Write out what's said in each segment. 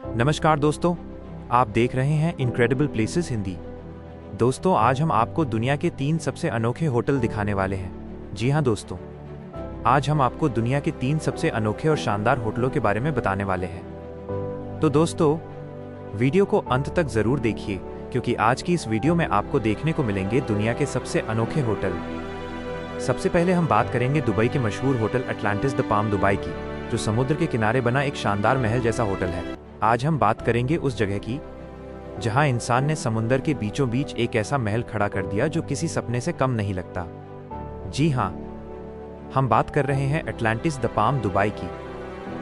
नमस्कार दोस्तों, आप देख रहे हैं इनक्रेडिबल प्लेसेस हिंदी। दोस्तों, आज हम आपको दुनिया के 3 सबसे अनोखे होटल दिखाने वाले हैं। जी हाँ दोस्तों, आज हम आपको दुनिया के 3 सबसे अनोखे और शानदार होटलों के बारे में बताने वाले हैं। तो दोस्तों, वीडियो को अंत तक जरूर देखिए, क्योंकि आज की इस वीडियो में आपको देखने को मिलेंगे दुनिया के सबसे अनोखे होटल। सबसे पहले हम बात करेंगे दुबई के मशहूर hotel Atlantis the Palm Dubai की, जो समुद्र के किनारे बना एक शानदार महल जैसा होटल है। आज हम बात करेंगे उस जगह की जहां इंसान ने समुद्र के बीचों बीच एक ऐसा महल खड़ा कर दिया जो किसी सपने से कम नहीं लगता। जी हां, हम बात कर रहे हैं अटलांटिस द पाम दुबई की,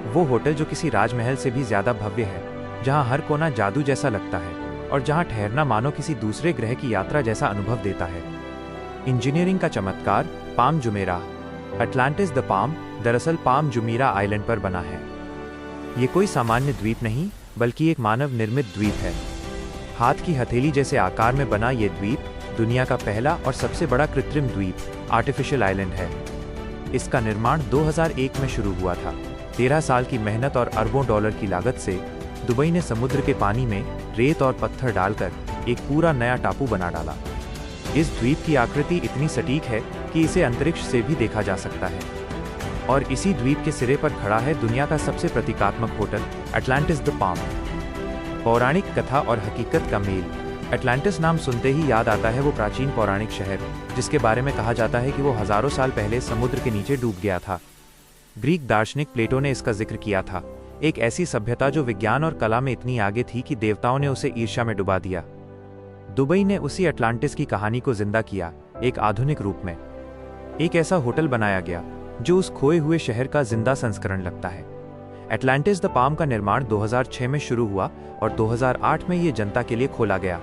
वो होटल जो किसी राजमहल से भी ज्यादा भव्य है, जहां हर कोना जादू जैसा लगता है और जहां ठहरना मानो किसी दूसरे ग्रह की यात्रा जैसा अनुभव देता है। इंजीनियरिंग का चमत्कार, palm Jumeirah. Atlantis the palm दरअसल पाम जुमीरा आइलैंड पर बना है। ये कोई सामान्य द्वीप नहीं, बल्कि एक मानव निर्मित द्वीप है। हाथ की हथेली जैसे आकार में बना ये द्वीप दुनिया का पहला और सबसे बड़ा कृत्रिम द्वीप आर्टिफिशियल आइलैंड है। इसका निर्माण 2001 में शुरू हुआ था। 13 साल की मेहनत और अरबों डॉलर की लागत से दुबई ने समुद्र के पानी में रेत और पत्थर डालकर एक पूरा नया टापू बना डाला। इस द्वीप की आकृति इतनी सटीक है कि इसे अंतरिक्ष से भी देखा जा सकता है। और इसी द्वीप के सिरे पर खड़ा है दुनिया का सबसे प्रतीकात्मक होटल अटलांटिस द पाम। पौराणिक कथा और हकीकत का मेल। अटलांटिस नाम सुनते ही याद आता है वो प्राचीन पौराणिक शहर, जिसके बारे में कहा जाता है कि वो हजारों साल पहले समुद्र के नीचे डूब गया था। ग्रीक दार्शनिक प्लेटो ने इसका जिक्र किया था, एक ऐसी सभ्यता जो विज्ञान और कला में इतनी आगे थी कि देवताओं ने उसे ईर्ष्या में डुबा दिया। दुबई ने उसी अटलांटिस की कहानी को जिंदा किया, एक आधुनिक रूप में। एक ऐसा होटल बनाया गया जो उस खोए हुए शहर का जिंदा संस्करण लगता है। अटलांटिस द पाम का निर्माण 2006 में शुरू हुआ और 2008 में ये जनता के लिए खोला गया।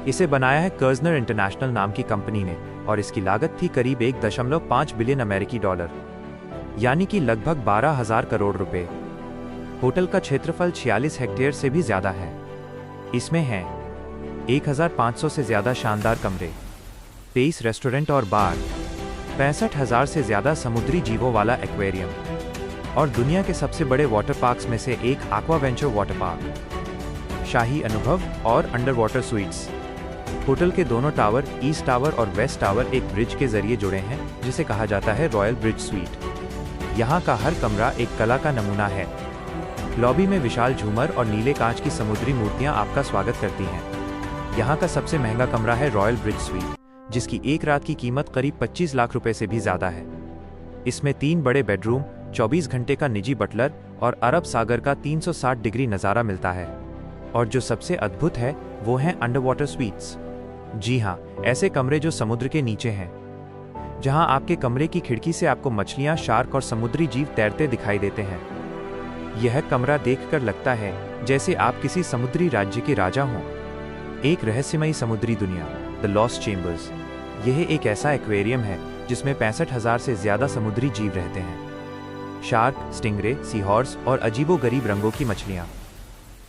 इसे बनाया है कर्जनर इंटरनेशनल नाम की कंपनी ने और इसकी लागत थी करीब 1.5 बिलियन अमेरिकी डॉलर, यानी कि लगभग 12,000 करोड़ रुपए। होटल का क्षेत्रफल 46 हेक्टेयर से भी ज्यादा है। इसमें हैं 1,500 से ज्यादा शानदार कमरे, 23 रेस्टोरेंट और बार, 65,000 से ज्यादा समुद्री जीवों वाला एक्वेरियम और दुनिया के सबसे बड़े वाटर पार्क्स में से एक एक्वावेंचर वाटर पार्क, शाही अनुभव और अंडर वाटर स्वीट्स। होटल के दोनों टावर, ईस्ट टावर और वेस्ट टावर, एक ब्रिज के जरिए जुड़े हैं जिसे कहा जाता है रॉयल ब्रिज स्वीट। यहाँ का हर कमरा एक कला का नमूना है। लॉबी में विशाल झूमर और नीले कांच की समुद्री मूर्तियां आपका स्वागत करती हैं। यहाँ का सबसे महंगा कमरा है रॉयल ब्रिज स्वीट, जिसकी एक रात की कीमत करीब 25 लाख रुपए से भी ज्यादा है। इसमें 3 बड़े बेडरूम, 24 घंटे का निजी बटलर और अरब सागर का 360 डिग्री नज़ारा मिलता है। और जो सबसे अद्भुत है वो हैं अंडर वाटर स्वीट्स। जी हाँ, ऐसे कमरे जो समुद्र के नीचे हैं, जहां आपके कमरे की खिड़की से आपको मछलियां, शार्क और समुद्री जीव तैरते दिखाई देते हैं। यह कमरा देखकर लगता है जैसे आप किसी समुद्री राज्य के राजा हों। एक रहस्यमयी समुद्री दुनिया, द लॉस्ट चेम्बर्स। यह एक ऐसा एक्वेरियम है जिसमें 65,000 से ज्यादा समुद्री जीव रहते हैं। शार्क, स्टिंगरे, सी हॉर्स और अजीबोगरीब रंगों की मछलियां।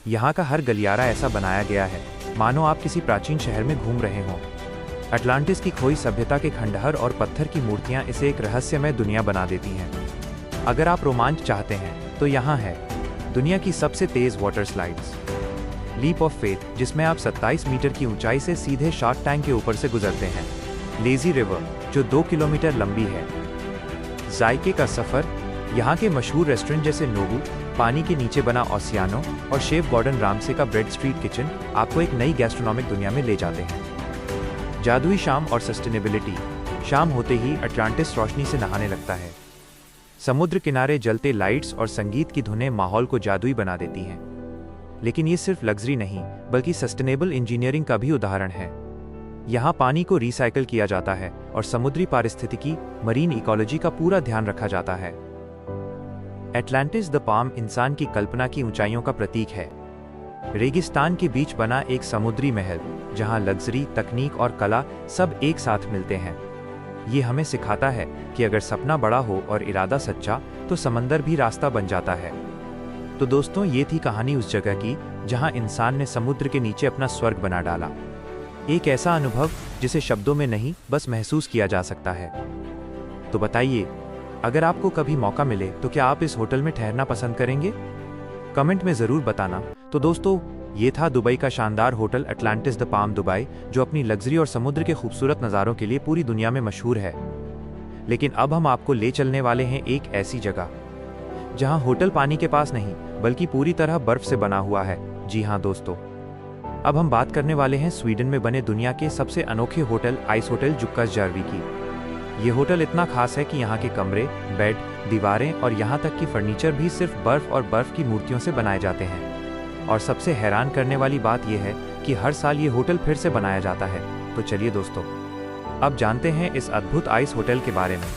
यहाँ का हर गलियारा ऐसा बनाया गया है मानो आप किसी प्राचीन शहर में घूम रहे हों। अटलांटिस की खोई सभ्यता के खंडहर और पत्थर की मूर्तियां इसे एक रहस्यमय दुनिया बना देती हैं। अगर आप रोमांच चाहते हैं तो यहाँ है दुनिया की सबसे तेज water slides, leap of faith, जिसमें आप 27 मीटर की ऊंचाई से सीधे शार्क टैंक के ऊपर से गुजरते हैं। लेजी रिवर, जो 2 किलोमीटर लंबी है। जायके का सफर, यहाँ के मशहूर रेस्टोरेंट जैसे नोबू, पानी के नीचे बना ओसियानो और शेफ गॉर्डन रामसे का ब्रेड स्ट्रीट किचन आपको एक नई गैस्ट्रोनॉमिक दुनिया में ले जाते हैं। जादुई शाम और सस्टेनेबिलिटी। शाम होते ही अटलांटिस रोशनी से नहाने लगता है। समुद्र किनारे जलते लाइट्स और संगीत की धुनें माहौल को जादुई बना देती हैं। लेकिन ये सिर्फ लग्जरी नहीं, बल्कि सस्टेनेबल इंजीनियरिंग का भी उदाहरण है। यहाँ पानी को रिसाइकल किया जाता है और समुद्री पारिस्थितिकी, मरीन इकोलॉजी का पूरा ध्यान रखा जाता है। अटलांटिस द पाम इंसान की कल्पना की ऊंचाइयों का प्रतीक है। रेगिस्तान के बीच बना एक समुद्री महल, जहाँ लग्जरी, तकनीक और कला सब एक साथ मिलते हैं। ये हमें सिखाता है कि अगर सपना बड़ा हो और इरादा सच्चा, तो समंदर भी रास्ता बन जाता है। तो दोस्तों, ये थी कहानी उस जगह की जहां इंसान ने समुद्र के नीचे अपना स्वर्ग बना डाला। एक ऐसा अनुभव जिसे शब्दों में नहीं, बस महसूस किया जा सकता है। तो बताइए, अगर आपको कभी मौका मिले तो क्या आप इस होटल में ठहरना पसंद करेंगे? कमेंट में ज़रूर बताना। तो दोस्तों, ये था दुबई का शानदार hotel Atlantis the Palm Dubai, जो अपनी लग्जरी और समुद्र के खूबसूरत नज़ारों के लिए पूरी दुनिया में मशहूर है। लेकिन अब हम आपको ले चलने वाले हैं एक ऐसी जगह जहां होटल पानी के पास नहीं बल्कि पूरी तरह बर्फ से बना हुआ है। जी हाँ दोस्तों, अब हम बात करने वाले हैं स्वीडन में बने दुनिया के सबसे अनोखे होटल आइस होटल जुक्कासजर्वी की। ये होटल इतना खास है कि यहाँ के कमरे, बेड, दीवारें और यहाँ तक कि फर्नीचर भी सिर्फ बर्फ और बर्फ की मूर्तियों से बनाए जाते हैं। और सबसे हैरान करने वाली बात यह है कि हर साल ये होटल फिर से बनाया जाता है। तो चलिए दोस्तों, अब जानते हैं इस अद्भुत आइस होटल के बारे में।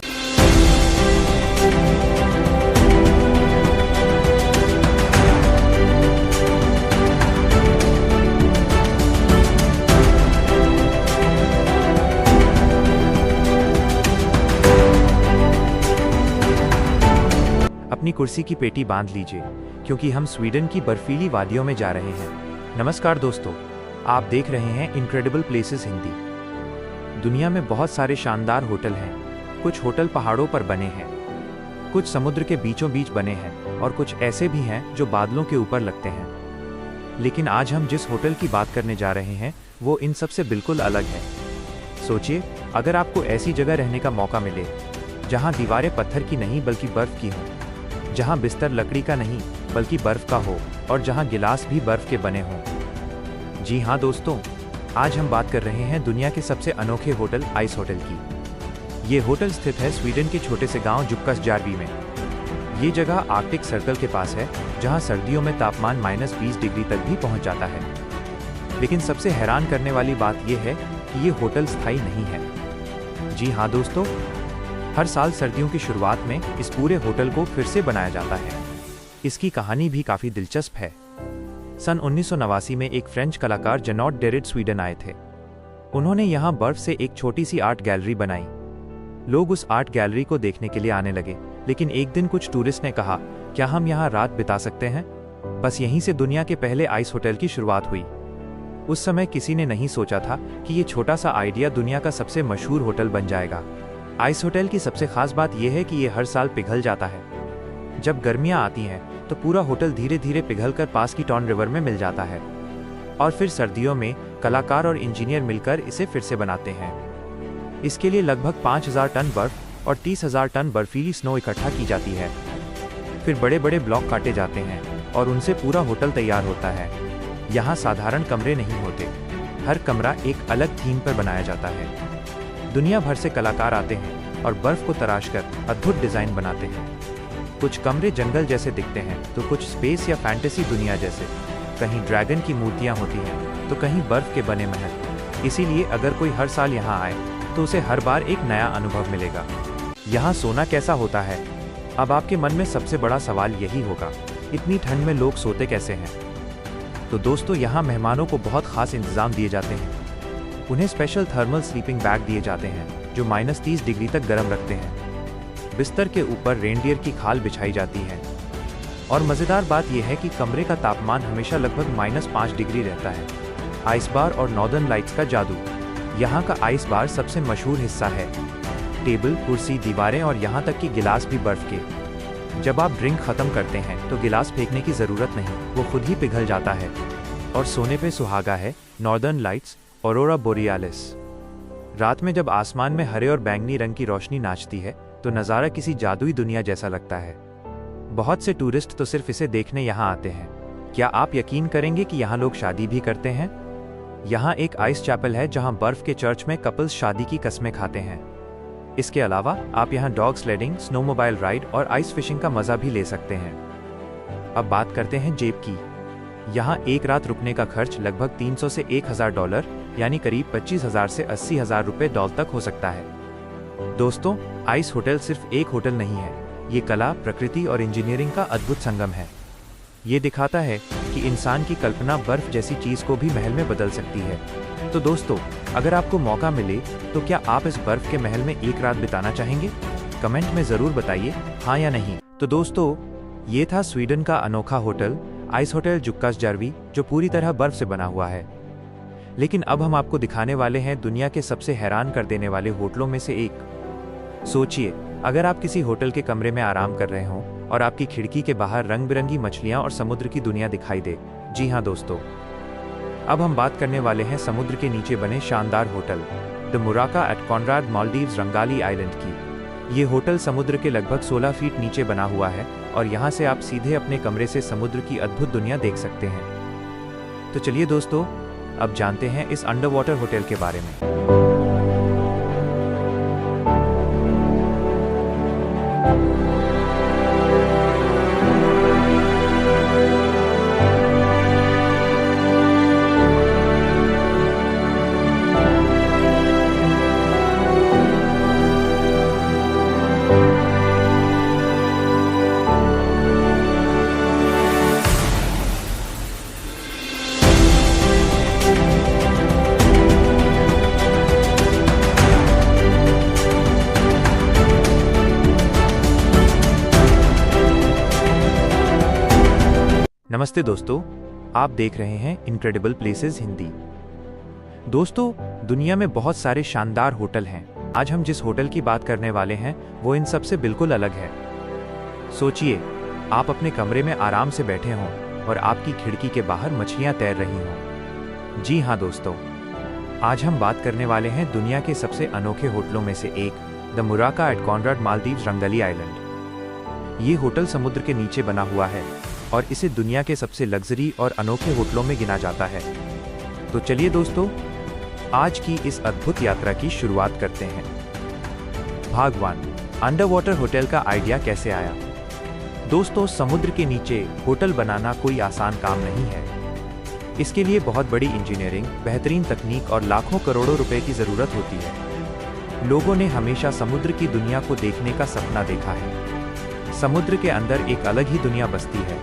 अपनी कुर्सी की पेटी बांध लीजिए, क्योंकि हम स्वीडन की बर्फीली वादियों में जा रहे हैं। नमस्कार दोस्तों, आप देख रहे हैं इनक्रेडिबल प्लेसेस हिंदी। दुनिया में बहुत सारे शानदार होटल हैं। कुछ होटल पहाड़ों पर बने हैं, कुछ समुद्र के बीचों बीच बने हैं और कुछ ऐसे भी हैं जो बादलों के ऊपर लगते हैं। लेकिन आज हम जिस होटल की बात करने जा रहे हैं वो इन सब से बिल्कुल अलग है। सोचिए, अगर आपको ऐसी जगह रहने का मौका मिले जहां दीवारें पत्थर की नहीं बल्कि बर्फ की हों, जहां बिस्तर लकड़ी का नहीं बल्कि बर्फ का हो और जहां गिलास भी बर्फ के बने हों। जी हाँ दोस्तों, आज हम बात कर रहे हैं दुनिया के सबसे अनोखे होटल आइस होटल की। ये होटल स्थित है स्वीडन के छोटे से गांव जुक्कासजर्वी में। ये जगह आर्कटिक सर्कल के पास है, जहां सर्दियों में तापमान -20 डिग्री तक भी पहुंच जाता है। लेकिन सबसे हैरान करने वाली बात यह है कि ये होटल स्थायी नहीं है। जी हाँ दोस्तों, हर साल सर्दियों की शुरुआत में इस पूरे होटल को फिर से बनाया जाता है। इसकी कहानी भी काफी दिलचस्प है। सन 1989 में एक फ्रेंच कलाकार जेनॉट डेरिड स्वीडन आए थे। उन्होंने यहाँ बर्फ से एक छोटी सी आर्ट गैलरी बनाई। लोग उस आर्ट गैलरी को देखने के लिए आने लगे, लेकिन एक दिन कुछ टूरिस्ट ने कहा, क्या हम यहाँ रात बिता सकते हैं? बस यहीं से दुनिया के पहले आइस होटल की शुरुआत हुई। उस समय किसी ने नहीं सोचा था कि ये छोटा सा आइडिया दुनिया का सबसे मशहूर होटल बन जाएगा। आइस होटल की सबसे खास बात यह है कि ये हर साल पिघल जाता है। जब गर्मियां आती हैं तो पूरा होटल धीरे धीरे पिघलकर पास की टॉन रिवर में मिल जाता है और फिर सर्दियों में कलाकार और इंजीनियर मिलकर इसे फिर से बनाते हैं। इसके लिए लगभग 5000 टन बर्फ और 30,000 टन बर्फीली स्नो इकट्ठा की जाती है। फिर बड़े बड़े ब्लॉक काटे जाते हैं और उनसे पूरा होटल तैयार होता है। यहाँ साधारण कमरे नहीं होते, हर कमरा एक अलग थीम पर बनाया जाता है। दुनिया भर से कलाकार आते हैं और बर्फ को तराशकर अद्भुत डिजाइन बनाते हैं। कुछ कमरे जंगल जैसे दिखते हैं तो कुछ स्पेस या फैंटेसी दुनिया जैसे। कहीं ड्रैगन की मूर्तियां होती हैं तो कहीं बर्फ के बने महल। इसीलिए अगर कोई हर साल यहाँ आए तो उसे हर बार एक नया अनुभव मिलेगा। यहाँ सोना कैसा होता है? अब आपके मन में सबसे बड़ा सवाल यही होगा, इतनी ठंड में लोग सोते कैसे हैं? तो दोस्तों, यहाँ मेहमानों को बहुत खास इंतजाम दिए जाते हैं। उन्हें स्पेशल थर्मल स्लीपिंग बैग दिए जाते हैं जो -30 डिग्री तक गर्म रखते हैं। बिस्तर के ऊपर रेनडियर की खाल बिछाई जाती है। और मज़ेदार बात यह है कि कमरे का तापमान हमेशा लगभग -5 डिग्री रहता है। आइस बार और नॉर्दर्न लाइट्स का जादू। यहाँ का आइस बार सबसे मशहूर हिस्सा है। टेबल, कुर्सी, दीवारें और यहाँ तक कि गिलास भी बर्फ के। जब आप ड्रिंक खत्म करते हैं तो गिलास फेंकने की ज़रूरत नहीं, वो खुद ही पिघल जाता है। और सोने पे सुहागा है नॉर्दर्न लाइट्स, ऑरोरा बोरियालिस। रात में जब आसमान में हरे और बैंगनी रंग की रोशनी नाचती है तो नज़ारा किसी जादुई दुनिया जैसा लगता है। बहुत से टूरिस्ट तो सिर्फ इसे देखने यहाँ आते हैं। क्या आप यकीन करेंगे कि यहाँ लोग शादी भी करते हैं? यहाँ एक आइस चैपल है जहाँ बर्फ के चर्च में कपल्स शादी की कसमें खाते हैं। इसके अलावा आप यहाँ डॉग स्लेडिंग, स्नोमोबाइल राइड और आइस फिशिंग का मजा भी ले सकते हैं। अब बात करते हैं जेब की। यहाँ एक रात रुकने का खर्च लगभग 300 से 1000 डॉलर यानी करीब 25,000 से 80,000 रुपए डॉल तक हो सकता है। दोस्तों, आइस होटल सिर्फ एक होटल नहीं है, ये कला, प्रकृति और इंजीनियरिंग का अद्भुत संगम है। ये दिखाता है कि इंसान की कल्पना बर्फ जैसी चीज को भी महल में बदल सकती है। तो दोस्तों, अगर आपको मौका मिले तो क्या आप इस बर्फ के महल में एक रात बिताना चाहेंगे? कमेंट में जरूर बताइए हाँ या नहीं। तो दोस्तों, ये था स्वीडन का अनोखा होटल आइस होटल जुक्कासजर्वी, जो पूरी तरह बर्फ से बना हुआ है। लेकिन अब हम आपको दिखाने वाले हैं दुनिया के सबसे हैरान कर देने वाले होटलों में से एक। सोचिए, अगर आप किसी होटल के कमरे में आराम कर रहे हों और आपकी खिड़की के बाहर रंग बिरंगी मछलियां और समुद्र की दुनिया दिखाई दे। जी हाँ दोस्तों, अब हम बात करने वाले हैं समुद्र के नीचे बने शानदार hotel the Muraka at Conrad Maldives Rangali island की। ये होटल समुद्र के लगभग 16 फीट नीचे बना हुआ है और यहाँ से आप सीधे अपने कमरे से समुद्र की अद्भुत दुनिया देख सकते हैं। तो चलिए दोस्तों, अब जानते हैं इस अंडर वाटर होटल के बारे में। नमस्ते दोस्तों, आप देख रहे हैं इनक्रेडिबल प्लेसेस हिंदी। दोस्तों, दुनिया में बहुत सारे शानदार होटल हैं। आज हम जिस होटल की बात करने वाले हैं वो इन सब से बिल्कुल अलग है। सोचिए, आप अपने कमरे में आराम से बैठे हों और आपकी खिड़की के बाहर मछलियां तैर रही हों। जी हाँ दोस्तों, आज हम बात करने वाले हैं दुनिया के सबसे अनोखे होटलों में से एक, the Muraka at Conrad Maldives Rangali island. ये होटल समुद्र के नीचे बना हुआ है और इसे दुनिया के सबसे लग्जरी और अनोखे होटलों में गिना जाता है। तो चलिए दोस्तों, आज की इस अद्भुत यात्रा की शुरुआत करते हैं। भाग 1, अंडर वाटर होटल का आइडिया कैसे आया। दोस्तों, समुद्र के नीचे होटल बनाना कोई आसान काम नहीं है। इसके लिए बहुत बड़ी इंजीनियरिंग, बेहतरीन तकनीक और लाखों करोड़ों रुपए की जरूरत होती है। लोगों ने हमेशा समुद्र की दुनिया को देखने का सपना देखा है। समुद्र के अंदर एक अलग ही दुनिया बसती है,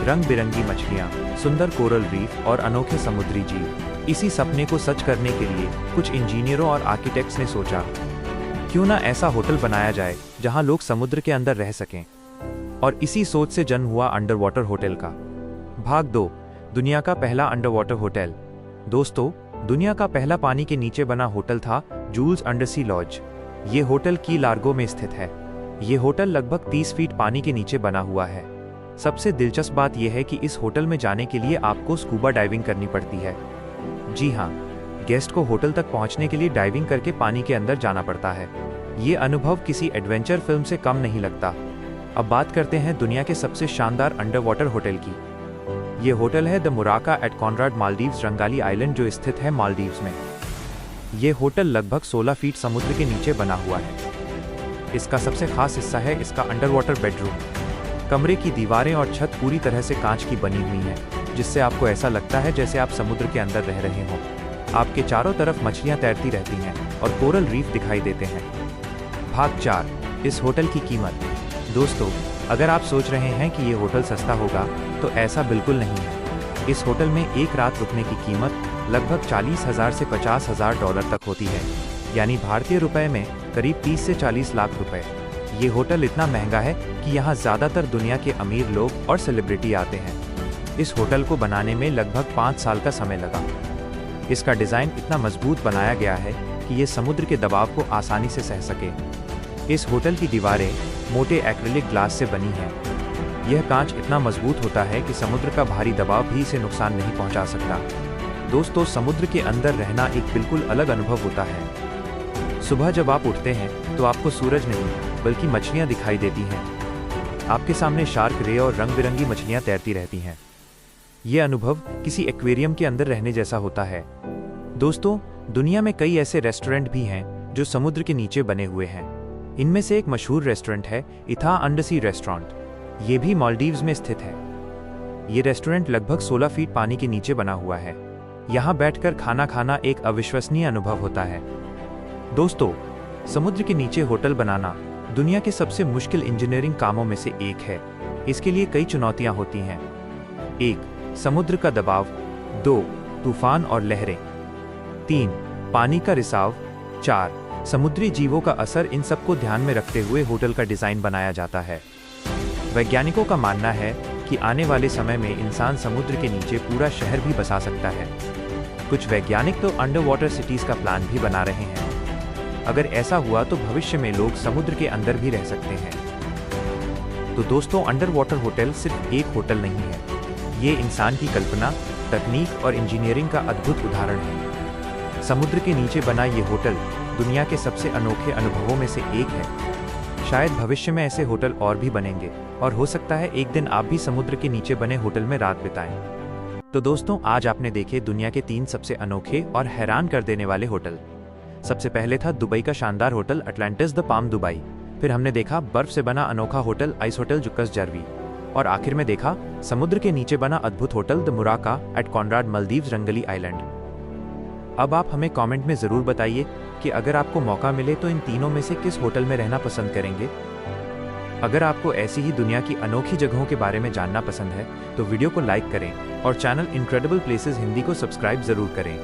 रंग बिरंगी मछलियाँ, सुंदर कोरल रीफ और अनोखे समुद्री जीव। इसी सपने को सच करने के लिए कुछ इंजीनियरों और आर्किटेक्ट्स ने सोचा, क्यों ना ऐसा होटल बनाया जाए जहां लोग समुद्र के अंदर रह सकें। और इसी सोच से जन्म हुआ अंडर वाटर होटल का। भाग 2, दुनिया का पहला अंडर वाटर होटल। दोस्तों, दुनिया का पहला पानी के नीचे बना होटल था जूल्स अंडरसी लॉज। ये होटल की लार्गो में स्थित है। ये होटल लगभग 30 फीट पानी के नीचे बना हुआ है। सबसे दिलचस्प बात यह है कि इस होटल में जाने के लिए आपको स्कूबा डाइविंग करनी पड़ती है। जी हाँ, गेस्ट को होटल तक पहुंचने के लिए डाइविंग करके पानी के अंदर जाना पड़ता है। ये अनुभव किसी एडवेंचर फिल्म से कम नहीं लगता। अब बात करते हैं दुनिया के सबसे शानदार अंडर वाटर होटल की। ये होटल है the Muraka at Conrad Maldives Rangali island, जो स्थित है मालदीव्स में। ये होटल लगभग 16 फीट समुद्र के नीचे बना हुआ है। इसका सबसे खास हिस्सा है इसका अंडर वाटर बेडरूम। कमरे की दीवारें और छत पूरी तरह से कांच की बनी हुई हैं, जिससे आपको ऐसा लगता है जैसे आप समुद्र के अंदर रह रहे हों। आपके चारों तरफ मछलियां तैरती रहती हैं और कोरल रीफ दिखाई देते हैं। भाग 4, इस होटल की कीमत। दोस्तों, अगर आप सोच रहे हैं कि ये होटल सस्ता होगा, तो ऐसा बिल्कुल नहीं है। इस होटल में एक रात रुकने की कीमत लगभग 40,000 से 50,000 डॉलर तक होती है, यानी भारतीय रुपए में करीब 30 से 40 लाख रुपए। ये होटल इतना महंगा है कि यहाँ ज़्यादातर दुनिया के अमीर लोग और सेलिब्रिटी आते हैं। इस होटल को बनाने में लगभग 5 साल का समय लगा। इसका डिज़ाइन इतना मजबूत बनाया गया है कि ये समुद्र के दबाव को आसानी से सह सके। इस होटल की दीवारें मोटे एक्रिलिक ग्लास से बनी हैं। यह कांच इतना मजबूत होता है कि समुद्र का भारी दबाव भी इसे नुकसान नहीं पहुंचा सकता। दोस्तों, समुद्र के अंदर रहना एक बिल्कुल अलग अनुभव होता है। सुबह जब आप उठते हैं तो आपको सूरज नहीं बल्कि मछलियां दिखाई देती हैं। आपके सामने शार्क रे और रंग बिरंगी मछलियां तैरती रहती हैं। यह अनुभव किसी एक्वेरियम के अंदर रहने जैसा होता है। दोस्तों, दुनिया में कई ऐसे रेस्टोरेंट भी हैं जो समुद्र के नीचे बने हुए हैं। इनमें से एक मशहूर रेस्टोरेंट है इथा अंडरसी रेस्टोरेंट। ये भी मालदीव्स में स्थित है। ये रेस्टोरेंट लगभग 16 फीट पानी के नीचे बना हुआ है। यहाँ बैठकर खाना खाना एक अविश्वसनीय अनुभव होता है। दोस्तों, समुद्र के नीचे होटल बनाना दुनिया के सबसे मुश्किल इंजीनियरिंग कामों में से एक है। इसके लिए कई चुनौतियां होती हैं। 1, समुद्र का दबाव। 2, तूफान और लहरें। 3, पानी का रिसाव। 4, समुद्री जीवों का असर। इन सबको ध्यान में रखते हुए होटल का डिजाइन बनाया जाता है। वैज्ञानिकों का मानना है कि आने वाले समय में इंसान समुद्र के नीचे पूरा शहर भी बसा सकता है। कुछ वैज्ञानिक तो अंडर वाटर सिटीज का प्लान भी बना रहे हैं। अगर ऐसा हुआ तो भविष्य में लोग समुद्र के अंदर भी रह सकते हैं। तो दोस्तों, अंडर वाटर होटल सिर्फ एक होटल नहीं है, ये इंसान की कल्पना, तकनीक और इंजीनियरिंग का अद्भुत उदाहरण है। समुद्र के नीचे बना ये होटल दुनिया के सबसे अनोखे अनुभवों में से एक है। शायद भविष्य में ऐसे होटल और भी बनेंगे और हो सकता है एक दिन आप भी समुद्र के नीचे बने होटल में रात बिताएं। तो दोस्तों, आज आपने देखे दुनिया के 3 सबसे अनोखे और हैरान कर देने वाले होटल। सबसे पहले था दुबई का शानदार hotel Atlantis the Palm Dubai. फिर हमने देखा बर्फ से बना अनोखा hotel ice hotel Jukkasjarvi. और आखिर में देखा समुद्र के नीचे बना अद्भुत hotel the Muraka at Conrad Maldives Rangali island. अब आप हमें कमेंट में ज़रूर बताइए कि अगर आपको मौका मिले तो इन तीनों में से किस होटल में रहना पसंद करेंगे। अगर आपको ऐसी ही दुनिया की अनोखी जगहों के बारे में जानना पसंद है तो वीडियो को लाइक करें और चैनल इनक्रेडिबल प्लेसेस हिंदी को सब्सक्राइब ज़रूर करें।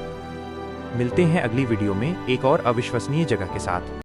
मिलते हैं अगली वीडियो में एक और अविश्वसनीय जगह के साथ।